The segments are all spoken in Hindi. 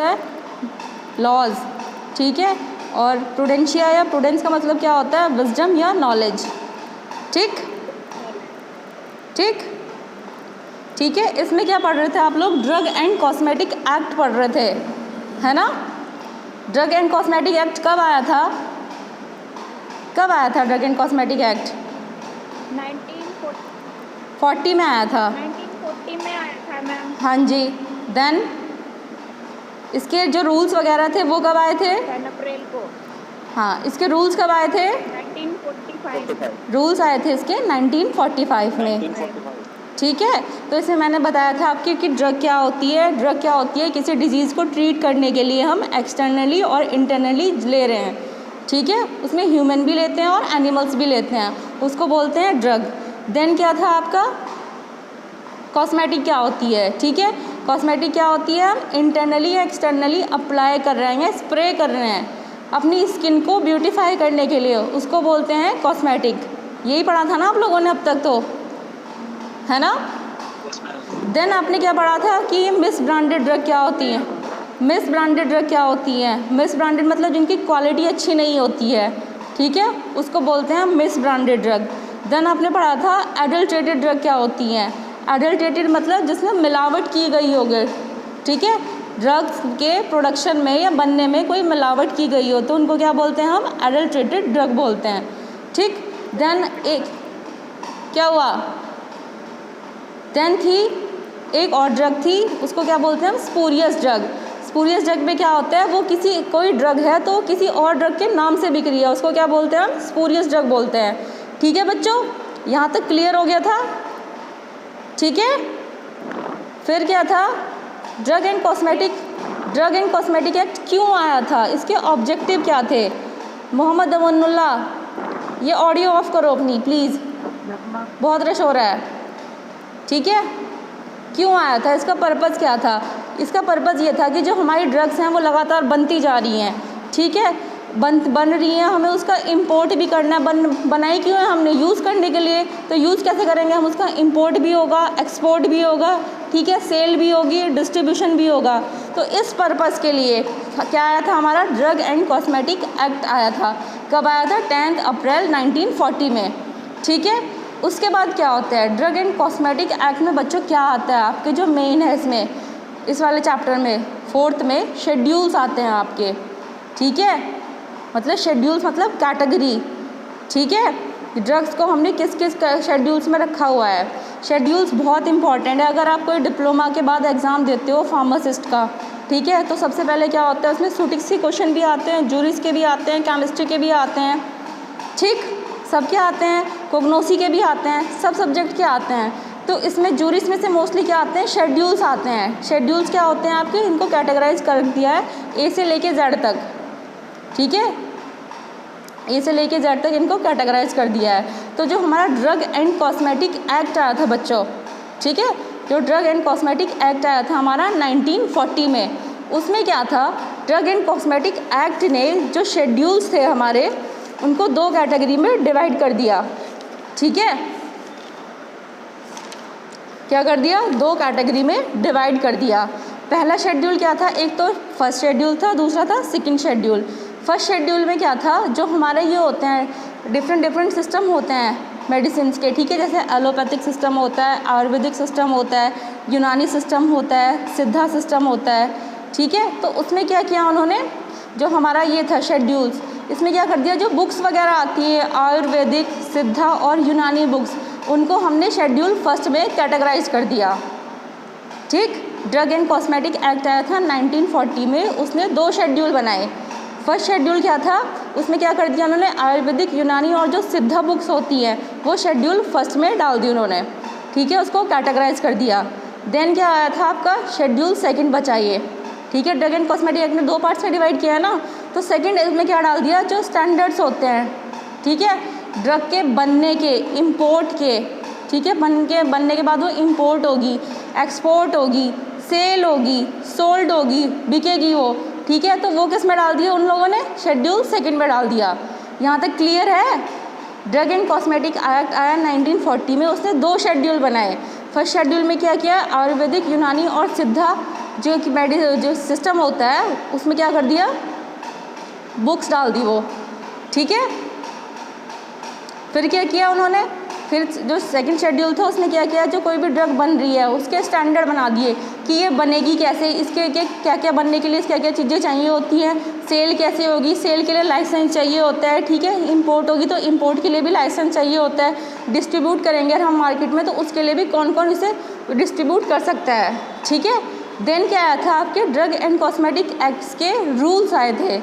है? लॉज, ठीक है। और प्रूडेंशिया या प्रूडेंस का मतलब क्या होता है? विजडम या नॉलेज, ठीक ठीक ठीक है। इसमें क्या पढ़ रहे थे आप लोग? ड्रग एंड कॉस्मेटिक एक्ट पढ़ रहे थे, है ना। ड्रग एंड कॉस्मेटिक एक्ट कब आया था? कब आया था ड्रग एंड कॉस्मेटिक एक्ट? 1940 में आया था। 1940 में आया था मैम। हाँ जी। देन इसके जो रूल्स वगैरह थे वो कब आए थे? 10 अप्रैल को। हाँ, इसके रूल्स कब आए थे? 1945। रूल्स आए थे इसके 1945 में, ठीक है। तो इसमें मैंने बताया था आपकी कि ड्रग क्या होती है। ड्रग क्या होती है? किसी डिजीज़ को ट्रीट करने के लिए हम एक्सटर्नली और इंटरनली ले रहे हैं, ठीक है। उसमें ह्यूमन भी लेते हैं और एनिमल्स भी लेते हैं, उसको बोलते हैं ड्रग। देन क्या था आपका? कॉस्मेटिक क्या होती है, ठीक है। कॉस्मेटिक क्या होती है? हम इंटरनली या एक्सटर्नली अप्लाई कर रहे हैं, स्प्रे कर रहे हैं अपनी स्किन को ब्यूटीफाई करने के लिए, उसको बोलते हैं कॉस्मेटिक। यही पढ़ा था ना आप लोगों ने अब तक, तो है ना। देन आपने क्या पढ़ा था कि मिस ब्रांडेड ड्रग क्या होती है? मिस ब्रांडेड ड्रग क्या होती है? मिस ब्रांडेड मतलब जिनकी क्वालिटी अच्छी नहीं होती है, ठीक है, उसको बोलते हैं मिस ब्रांडेड ड्रग। देन आपने पढ़ा था एडल्ट्रेटेड ड्रग क्या होती हैं? एडल्ट्रेटेड मतलब जिसमें मिलावट की गई होगी, ठीक है। ड्रग्स के प्रोडक्शन में या बनने में कोई मिलावट की गई हो तो उनको क्या बोलते हैं? हम एडल्ट्रेटेड ड्रग बोलते हैं, ठीक। देन एक क्या हुआ? देन थी एक और ड्रग थी, उसको क्या बोलते हैं हम? Spurious drug. स्पूरियस ड्रग में क्या होता है? वो कोई ड्रग है तो किसी और ड्रग के नाम से बिक रही है, उसको क्या बोलते हैं? हम स्पूरियस ड्रग बोलते हैं, ठीक है बच्चों। यहाँ तक क्लियर हो गया था, ठीक है। फिर क्या था? ड्रग एंड कॉस्मेटिक एक्ट क्यों आया था? इसके ऑब्जेक्टिव क्या थे? मोहम्मद अमनुल्लाह, ये ऑडियो ऑफ करो अपनी प्लीज़, बहुत रश हो रहा है, ठीक है। क्यों आया था? इसका पर्पज़ क्या था? इसका पर्पज़ ये था कि जो हमारी ड्रग्स हैं वो लगातार बनती जा रही हैं, ठीक है, बन रही हैं, हमें उसका इंपोर्ट भी करना है। बनाई क्यों है हमने? यूज़ करने के लिए। तो यूज़ कैसे करेंगे हम? उसका इंपोर्ट भी होगा, एक्सपोर्ट भी होगा, ठीक है, सेल भी होगी, डिस्ट्रीब्यूशन भी होगा। तो इस पर्पज़ के लिए क्या आया था? हमारा ड्रग एंड कॉस्मेटिक एक्ट आया था। कब आया था? 10 अप्रैल 1940 में, ठीक है। उसके बाद क्या होता है? ड्रग एंड कॉस्मेटिक एक्ट में बच्चों क्या आता है? आपके जो मेन है इसमें, इस वाले चैप्टर में 4th में शेड्यूल्स आते हैं आपके, ठीक है। मतलब शेड्यूल्स मतलब कैटेगरी, ठीक है। ड्रग्स को हमने किस किस शेड्यूल्स में रखा हुआ है। शेड्यूल्स बहुत इंपॉर्टेंट है। अगर आप कोई डिप्लोमा के बाद एग्ज़ाम देते हो फार्मासिस्ट का, ठीक है, तो सबसे पहले क्या होता है उसमें सूटिक्स के क्वेश्चन भी आते हैं, जूरिस के भी आते हैं, केमिस्ट्री के भी आते हैं, ठीक, सबके आते हैं, कोग्नोसी के भी आते हैं, सब सब्जेक्ट के आते हैं। तो इसमें जूरिस में से मोस्टली क्या आते हैं? शेड्यूल्स आते हैं। शेड्यूल्स क्या होते हैं आपके? इनको कैटेगराइज कर दिया है ए से लेके जेड तक, ठीक है, ए से लेके जेड तक इनको कैटेगराइज कर दिया है। तो जो हमारा ड्रग एंड कॉस्मेटिक एक्ट आया था बच्चों, ठीक है, जो ड्रग एंड कॉस्मेटिक एक्ट आया था हमारा 1940 में, उसमें क्या था? ड्रग एंड कॉस्मेटिक एक्ट ने जो शेड्यूल्स थे हमारे उनको 2 कैटेगरी में डिवाइड कर दिया, ठीक है। क्या कर दिया? 2 कैटेगरी में डिवाइड कर दिया। पहला शेड्यूल क्या था? एक तो फर्स्ट शेड्यूल था, दूसरा था सेकंड शेड्यूल। फर्स्ट शेड्यूल में क्या था? जो हमारे ये होते हैं डिफरेंट सिस्टम होते हैं मेडिसिन के, ठीक है, जैसे एलोपैथिक सिस्टम होता है, आयुर्वेदिक सिस्टम होता है, यूनानी सिस्टम होता है, सिद्धा सिस्टम होता है, ठीक है। तो उसमें क्या किया उन्होंने? जो हमारा ये था शेड्यूल्स, इसमें क्या कर दिया? जो बुक्स वगैरह आती है आयुर्वेदिक, सिद्धा और यूनानी बुक्स, उनको हमने शेड्यूल फर्स्ट में कैटेगराइज कर दिया, ठीक। ड्रग एंड कॉस्मेटिक एक्ट आया था 1940 में, उसने 2 शेड्यूल बनाए। फर्स्ट शेड्यूल क्या था? उसमें क्या कर दिया उन्होंने? आयुर्वेदिक, यूनानी और जो सिद्धा बुक्स होती हैं वो शेड्यूल फर्स्ट में डाल दी उन्होंने, ठीक है, उसको कैटेगराइज कर दिया। देन क्या आया था आपका? शेड्यूल सेकंड बचाइए, ठीक है। ड्रग एंड कॉस्मेटिक एक्ट ने 2 पार्ट्स में डिवाइड किया है ना, तो सेकंड इसमें क्या डाल दिया? जो स्टैंडर्ड्स होते हैं, ठीक है, ड्रग के बनने के, इंपोर्ट के, ठीक है, बनने के बाद वो इंपोर्ट होगी, एक्सपोर्ट होगी, सेल होगी, सोल्ड होगी, बिकेगी वो, ठीक है। तो वो किस में डाल दिया उन लोगों ने? शेड्यूल सेकंड में डाल दिया। यहाँ तक क्लियर है? ड्रग एंड कॉस्मेटिक एक्ट आया 1940 में, उसने 2 शेड्यूल बनाए। फर्स्ट शेड्यूल में क्या किया? आयुर्वेदिक, यूनानी और सिद्धा जो सिस्टम होता है उसमें क्या कर दिया, बुक्स डाल दी वो, ठीक है। फिर क्या किया उन्होंने, फिर जो सेकंड शेड्यूल था उसमें क्या किया, जो कोई भी ड्रग बन रही है उसके स्टैंडर्ड बना दिए कि ये बनेगी कैसे, इसके क्या क्या बनने के लिए क्या क्या चीज़ें चाहिए होती हैं, सेल कैसे होगी, सेल के लिए लाइसेंस चाहिए होता है, ठीक है। इंपोर्ट होगी तो इंपोर्ट के लिए भी लाइसेंस चाहिए होता है, डिस्ट्रीब्यूट करेंगे हम मार्केट में तो उसके लिए भी कौन कौन इसे डिस्ट्रीब्यूट कर सकता है, ठीक है। देन क्या आया था, आपके ड्रग एंड कॉस्मेटिक एक्ट्स के रूल्स आए थे।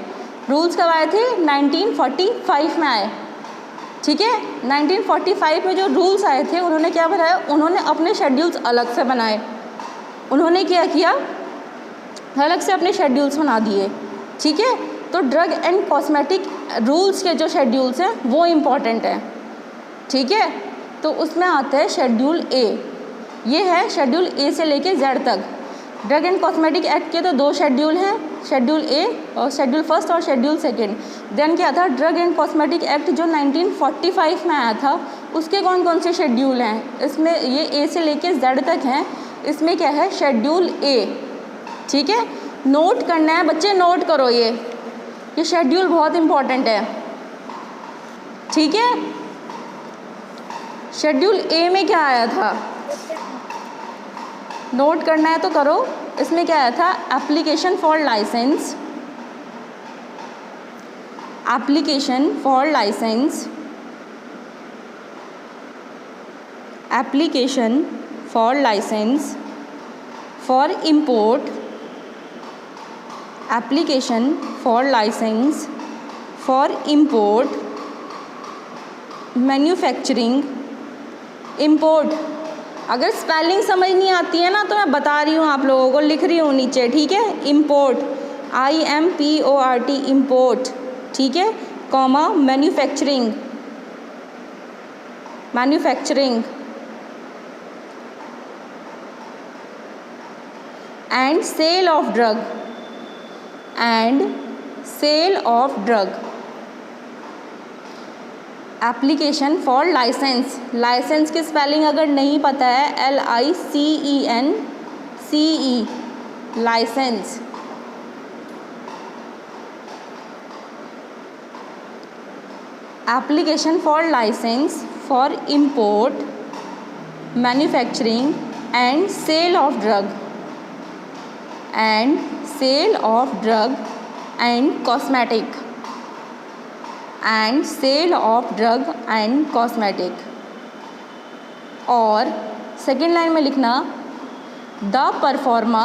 रूल्स कब आए थे, 1945 में आए, ठीक है। 1945 में जो रूल्स आए थे उन्होंने क्या बनाया, उन्होंने अपने शेड्यूल्स अलग से बनाए। उन्होंने क्या किया, अलग से अपने शेड्यूल्स बना दिए, ठीक है। तो ड्रग एंड कॉस्मेटिक रूल्स के जो शेड्यूल्स हैं वो इम्पॉर्टेंट हैं, ठीक है। तो उसमें आता है शेड्यूल ए, ये है शेड्यूल ए से लेके जेड तक। ड्रग एंड कॉस्मेटिक एक्ट के तो 2 शेड्यूल हैं, शेड्यूल ए और शेड्यूल फर्स्ट और शेड्यूल सेकंड। देन क्या था, ड्रग एंड कॉस्मेटिक एक्ट जो 1945 में आया था उसके कौन कौन से शेड्यूल हैं, इसमें ये ए से लेके जेड तक हैं। इसमें क्या है, शेड्यूल ए, ठीक है। नोट करना है बच्चे, नोट करो ये शेड्यूल बहुत इंपॉर्टेंट है, ठीक है। शेड्यूल ए में क्या आया था, नोट करना है तो करो। इसमें क्या आया था, application for licence, application for licence, application for licence for import, application for licence for import, manufacturing, import. अगर स्पेलिंग समझ नहीं आती है ना तो मैं बता रही हूँ आप लोगों को, लिख रही हूँ नीचे, ठीक है। इंपोर्ट, IMPORT, इंपोर्ट, ठीक है, comma manufacturing, manufacturing and sale of drug, and sale of drug. Application for licence, licence की स्पेलिंग अगर नहीं पता है, LICENCE, licence. Application for licence for import, manufacturing and sale of drug, and sale of drug and cosmetic, and sale of drug and cosmetic. और सेकेंड लाइन में लिखना, द परफॉर्मा,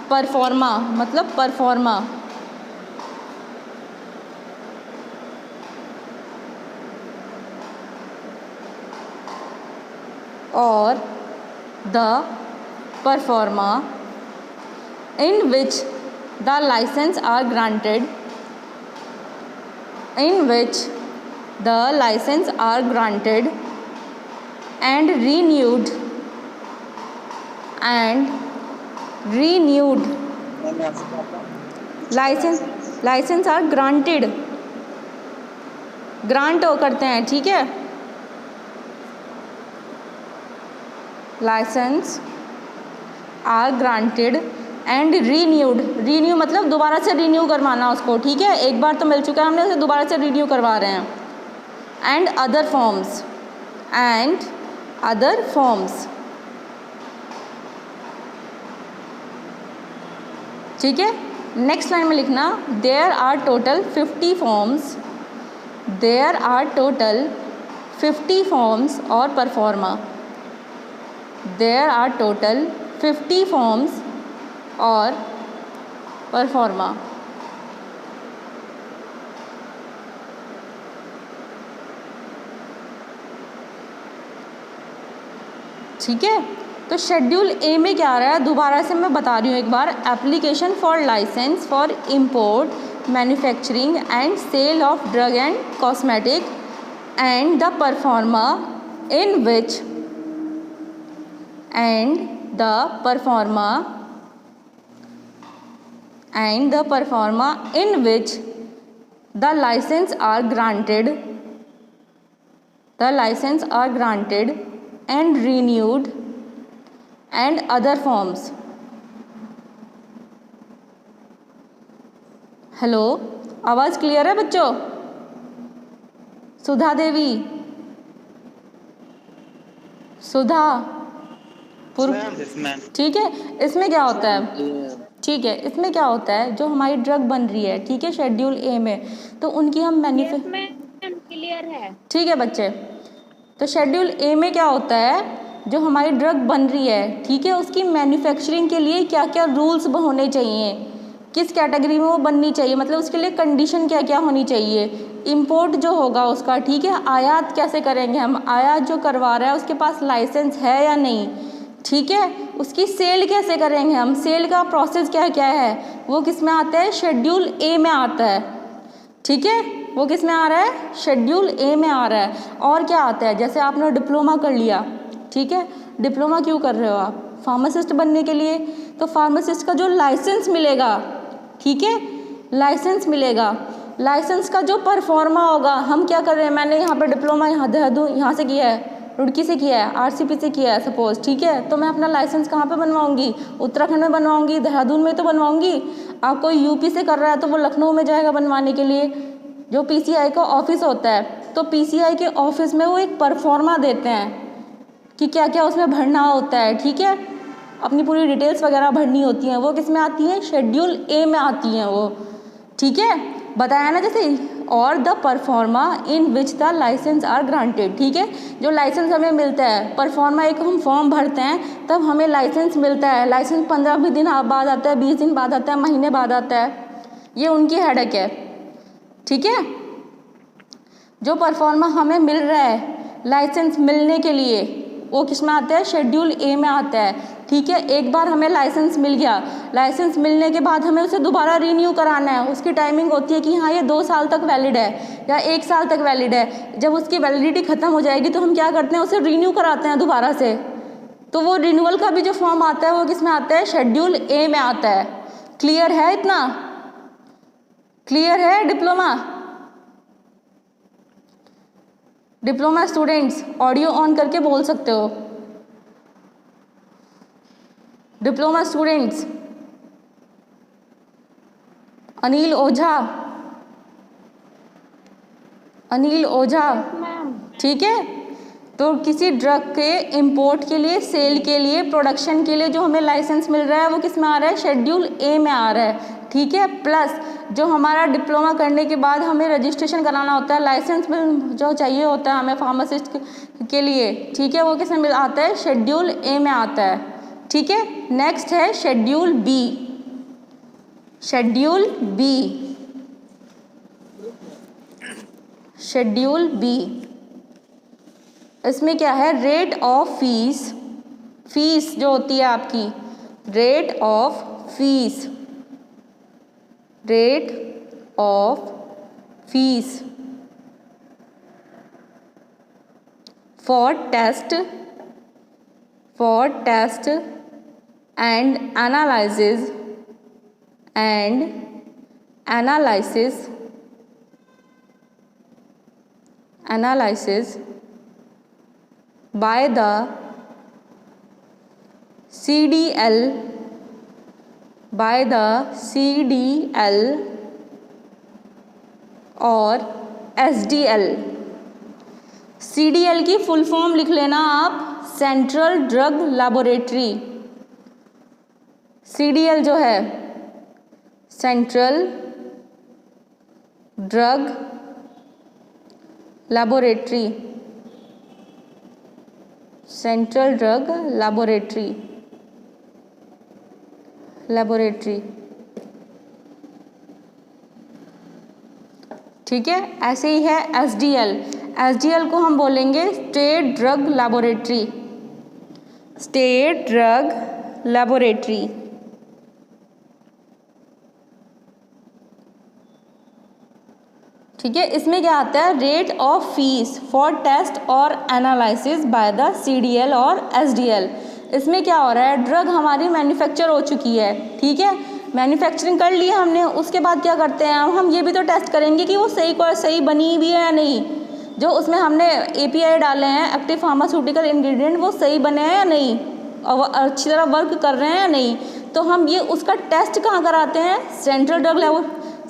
परफॉर्मा मतलब परफॉर्मा, और the proforma in which the license are granted, in which the license are granted and renewed, and renewed, license are granted, grant करते हैं, ठीक है। license are granted and renewed, renew मतलब दोबारा से रीन्यू करवाना उसको, ठीक है। एक बार तो मिल चुका है हमने, उसे दोबारा से रीन्यू करवा रहे हैं। And other forms, and other forms, ठीक है। नेक्स्ट लाइन में लिखना, there are total 50 forms, there are total 50 forms और proforma, there are total 50 forms और परफॉर्मा। ठीक है, तो शेड्यूल ए में क्या आ रहा है, दोबारा से मैं बता रही हूँ एक बार। Application for licence for import, manufacturing and sale of drug and cosmetic and the proforma in which, and the proforma, and the performa in which the license are granted, the license are granted and renewed and other forms, hello, आवाज़ क्लियर है बच्चों? सुधा देवी, सुधा ठीक है। इसमें क्या होता है, ठीक है, इसमें क्या होता है, जो हमारी ड्रग बन रही है, ठीक है, शेड्यूल ए में, तो उनकी हम क्लियर है। ठीक है बच्चे, तो शेड्यूल ए में क्या होता है, जो हमारी ड्रग बन रही है, ठीक है, उसकी मैन्युफैक्चरिंग के लिए क्या क्या रूल्स होने चाहिए, किस कैटेगरी में वो बननी चाहिए, मतलब उसके लिए कंडीशन क्या क्या होनी चाहिए, इंपोर्ट जो होगा उसका, ठीक है, आयात कैसे करेंगे हम, आयात जो करवा रहा है उसके पास लाइसेंस है या नहीं, ठीक है, उसकी सेल कैसे करेंगे हम, सेल का प्रोसेस क्या क्या है, वो किस में आता है, शेड्यूल ए में आता है, ठीक है, वो किस में आ रहा है, शेड्यूल ए में आ रहा है। और क्या आता है, जैसे आपने डिप्लोमा कर लिया, ठीक है, डिप्लोमा क्यों कर रहे हो आप, फार्मासिस्ट बनने के लिए, तो फार्मासिस्ट का जो लाइसेंस मिलेगा, ठीक है, लाइसेंस मिलेगा, लाइसेंस का जो परफॉर्मा होगा, हम क्या कर रहे हैं, मैंने यहाँ पर डिप्लोमा यहाँ से किया है, रुड़की से किया है, आरसीपी से किया है सपोज, ठीक है, तो मैं अपना लाइसेंस कहाँ पे बनवाऊंगी, उत्तराखंड में बनवाऊंगी, देहरादून में तो बनवाऊंगी। आप कोई यूपी से कर रहा है तो वो लखनऊ में जाएगा बनवाने के लिए, जो पीसीआई का ऑफिस होता है, तो पीसीआई के ऑफिस में वो एक परफॉर्मा देते हैं कि क्या क्या उसमें भरना होता है, ठीक है, अपनी पूरी डिटेल्स वगैरह भरनी होती हैं, वो किस में आती हैं, शेड्यूल ए में आती हैं वो, ठीक है, बताया ना जैसे, और the proforma in which the licence are granted, ठीक है, जो लाइसेंस हमें मिलता है, परफॉर्मा एक हम फॉर्म भरते हैं तब हमें लाइसेंस मिलता है, लाइसेंस 15 दिन बाद आता है, 20 दिन बाद आता है, महीने बाद आता है, ये उनकी हेडेक है, ठीक है, जो परफॉर्मा हमें मिल रहा है लाइसेंस मिलने के लिए, वो किस में आता है, शेड्यूल ए में आता है, ठीक है, एक बार हमें लाइसेंस मिल गया, लाइसेंस मिलने के बाद हमें उसे दोबारा रीन्यू कराना है, उसकी टाइमिंग होती है कि हाँ ये 2 साल तक वैलिड है या 1 साल तक वैलिड है, जब उसकी वैलिडिटी ख़त्म हो जाएगी तो हम क्या करते हैं, उसे रीन्यू कराते हैं दोबारा से, तो वो रिन्यूअल का भी जो फॉर्म आता है वो किस में आता है, शेड्यूल ए में आता है। क्लियर है, इतना क्लियर है? डिप्लोमा स्टूडेंट्स ऑडियो ऑन करके बोल सकते हो, डिप्लोमा स्टूडेंट्स, अनिल ओझा, ठीक है, तो किसी ड्रग के इंपोर्ट के लिए, सेल के लिए, प्रोडक्शन के लिए जो हमें लाइसेंस मिल रहा है वो किस में आ रहा है, शेड्यूल ए में आ रहा है, ठीक है, प्लस जो हमारा डिप्लोमा करने के बाद हमें रजिस्ट्रेशन कराना होता है, लाइसेंस जो चाहिए होता है हमें फार्मासिस्ट के लिए, ठीक है, वो किस में आता है, शेड्यूल ए में आता है, ठीक है। नेक्स्ट है schedule B, schedule B, schedule B, इसमें क्या है, रेट ऑफ फीस, फीस जो होती है आपकी, rate of fee, rate of fee for test and analysis by the CDL और SDL। CDL की फुल फॉर्म लिख लेना आप, सेंट्रल ड्रग लैबोरेटरी, CDL जो है central drug laboratory, central drug laboratory, ठीक है। ऐसे ही है SDL, SDL को हम बोलेंगे state drug laboratory, state drug laboratory, ठीक है। इसमें क्या आता है, rate of fee for test और एनालिसिस बाय द CDL और SDL। इसमें क्या हो रहा है, ड्रग हमारी मैन्युफैक्चर हो चुकी है, ठीक है, मैन्युफैक्चरिंग कर ली हमने, उसके बाद क्या करते हैं हम ये भी तो टेस्ट करेंगे कि वो सही बनी भी है या नहीं, जो उसमें हमने API डाले हैं, एक्टिव फार्मास्यूटिकल इंग्रेडिएंट, वो सही बने हैं या नहीं, और अच्छी तरह वर्क कर रहे हैं या नहीं, तो हम ये उसका टेस्ट कहाँ कराते हैं,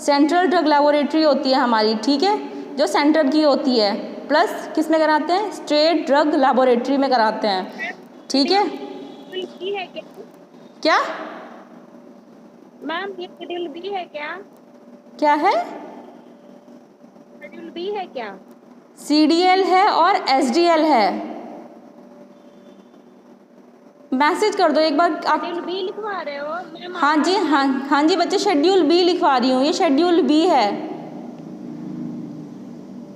सेंट्रल ड्रग लेबोरेटरी होती है हमारी, ठीक है, जो सेंटर की होती है, प्लस किस में कराते हैं, स्टेट ड्रग लेबोरेटरी में कराते हैं, ठीक है। बी है क्या? क्या मैम ये शेड्यूल बी है क्या? क्या है? शेड्यूल बी है क्या? CDL है और SDL है। मैसेज कर दो एक बार आप। शेड्यूल बी लिखवा रहे हो मैम? हाँ जी, हाँ जी बच्चे, शेड्यूल बी लिखवा रही हूँ, ये शेड्यूल बी है,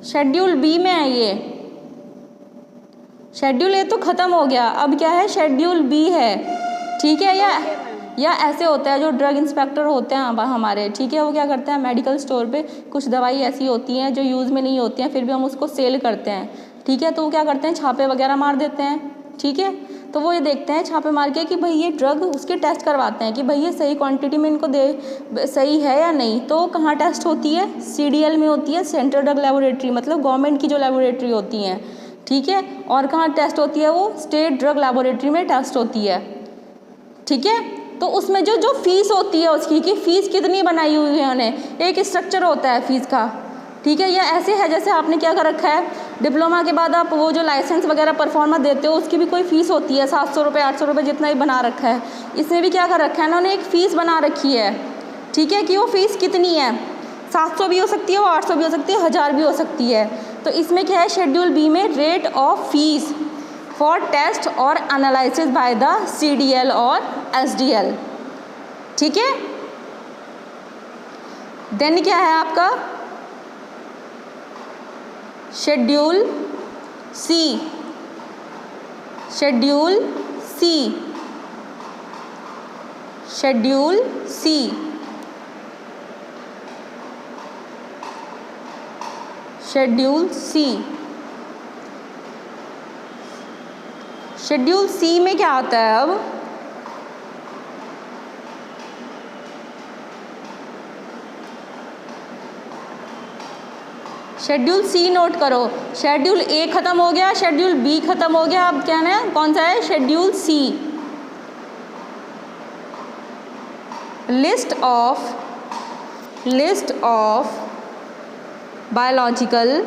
शेड्यूल बी में है ये। शेड्यूल ए तो ख़त्म हो गया, अब क्या है, शेड्यूल बी है, ठीक है। या ऐसे होता है जो ड्रग इंस्पेक्टर होते हैं हमारे, ठीक है, वो क्या करते हैं, मेडिकल स्टोर पे कुछ दवाई ऐसी होती हैं जो यूज़ में नहीं होती हैं, फिर भी हम उसको सेल करते हैं, ठीक है, तो वो क्या करते हैं, छापे वगैरह मार देते हैं, ठीक है। तो वो ये देखते हैं छापे मार के कि भाई ये ड्रग, उसके टेस्ट करवाते हैं कि भाई ये सही क्वांटिटी में इनको दे, सही है या नहीं। तो कहाँ टेस्ट होती है, CDL में होती है, सेंट्रल ड्रग लेबोरेटरी, मतलब गवर्नमेंट की जो लेबोरेटरी होती हैं, ठीक है। और कहाँ टेस्ट होती है, वो स्टेट ड्रग लेबोरेटरी में टेस्ट होती है, ठीक है। तो उसमें जो फीस होती है उसकी, कि फ़ीस कितनी बनाई हुई है उन्हें, एक स्ट्रक्चर होता है फीस का, ठीक है। ये ऐसे है जैसे आपने क्या कर रखा है, डिप्लोमा के बाद आप वो जो लाइसेंस वगैरह परफॉर्मा देते हो उसकी भी कोई फ़ीस होती है, 700 रुपये 800 रुपये जितना ही बना रखा है। इसमें भी क्या कर रखा है उन्होंने, एक फ़ीस बना रखी है, ठीक है, कि वो फ़ीस कितनी है, 700 भी हो सकती है, वो 800 भी हो सकती है, 1000 भी हो सकती है। तो इसमें क्या है, शेड्यूल बी में rate of fee for test और एनालिसिस बाय द CDL और SDL, ठीक है। देन क्या है आपका schedule C, schedule C, schedule C, schedule C. Schedule C में क्या आता है, अब शेड्यूल सी नोट करो, शेड्यूल ए ख़त्म हो गया, शेड्यूल बी ख़त्म हो गया, अब क्या है, कौन सा है, schedule C. List of biological